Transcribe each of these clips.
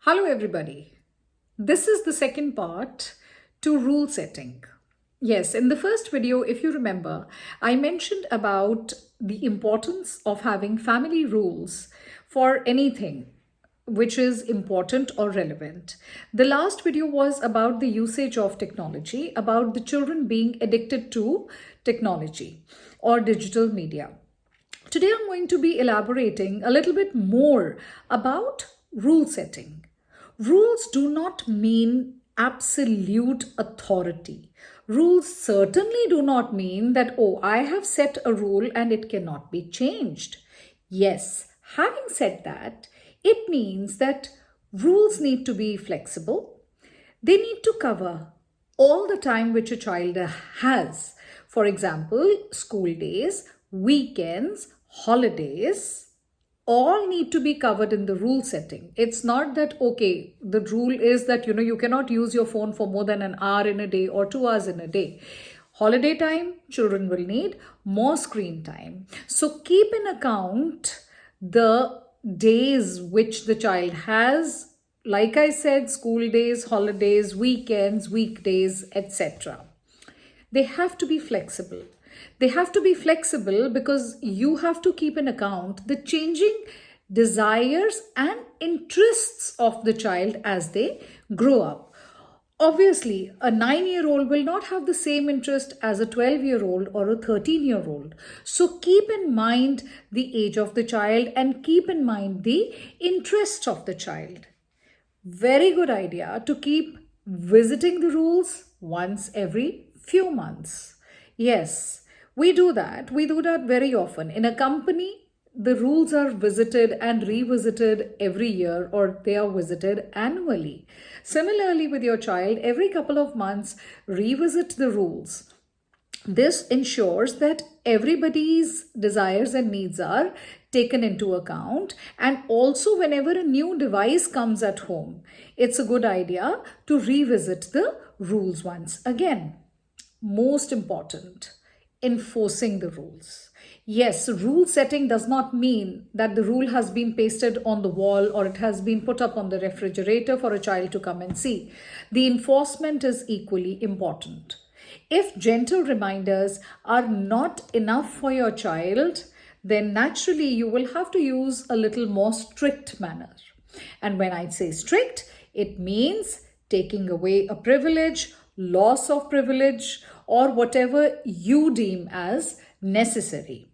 Hello everybody. This is the second part to rule setting. Yes, in the first video, if you remember, I mentioned about the importance of having family rules for anything which is important or relevant. The last video was about the usage of technology, about the children being addicted to technology or digital media. Today, I'm going to be elaborating a little bit more about rule setting. Rules do not mean absolute authority. Rules certainly do not mean that, oh, I have set a rule and it cannot be changed. Yes, having said that, it means that rules need to be flexible. They need to cover all the time which a child has. For example, school days, weekends, holidays, all need to be covered in the rule setting. It's not that, okay, the rule is that, you cannot use your phone for more than an hour in a day or 2 hours in a day. Holiday time, children will need more screen time. So keep in account the days which the child has. Like I said, school days, holidays, weekends, weekdays, etc. They have to be flexible. They have to be flexible because you have to keep in account the changing desires and interests of the child as they grow up. Obviously, a 9-year-old will not have the same interest as a 12-year-old or a 13-year-old. So keep in mind the age of the child and keep in mind the interests of the child. Very good idea to keep visiting the rules once every few months. Yes, we do that. We do that very often. In a company, the rules are visited and revisited every year or they are visited annually. Similarly, with your child, every couple of months, revisit the rules. This ensures that everybody's desires and needs are taken into account, and also whenever a new device comes at home, it's a good idea to revisit the rules once again. Most important, enforcing the rules. Yes, rule setting does not mean that the rule has been pasted on the wall or it has been put up on the refrigerator for a child to come and see. The enforcement is equally important. If gentle reminders are not enough for your child, then naturally you will have to use a little more strict manner. And when I say strict, it means taking away a privilege, loss of privilege, or whatever you deem as necessary.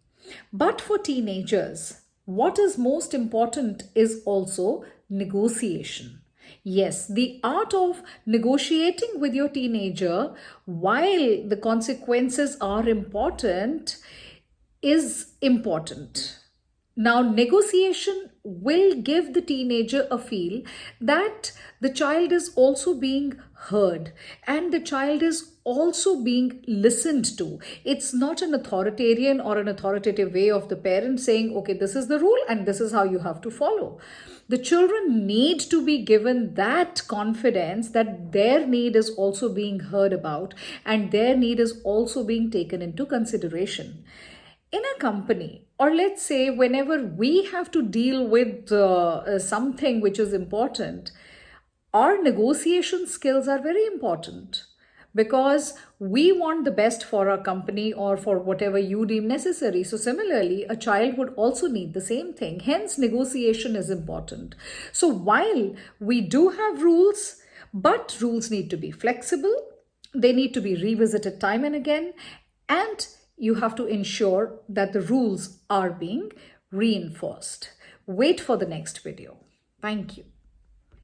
But for teenagers, what is most important is also negotiation. Yes, the art of negotiating with your teenager while the consequences are important is important. Now, negotiation will give the teenager a feel that the child is also being heard and the child is also being listened to. It's not an authoritarian or an authoritative way of the parent saying, okay, this is the rule and this is how you have to follow. The children need to be given that confidence that their need is also being heard about and their need is also being taken into consideration. In a company, or let's say whenever we have to deal with something which is important, our negotiation skills are very important because we want the best for our company or for whatever you deem necessary. So similarly, a child would also need the same thing. Hence, negotiation is important. So while we do have rules, but rules need to be flexible, they need to be revisited time and again, and you have to ensure that the rules are being reinforced. Wait for the next video. Thank you.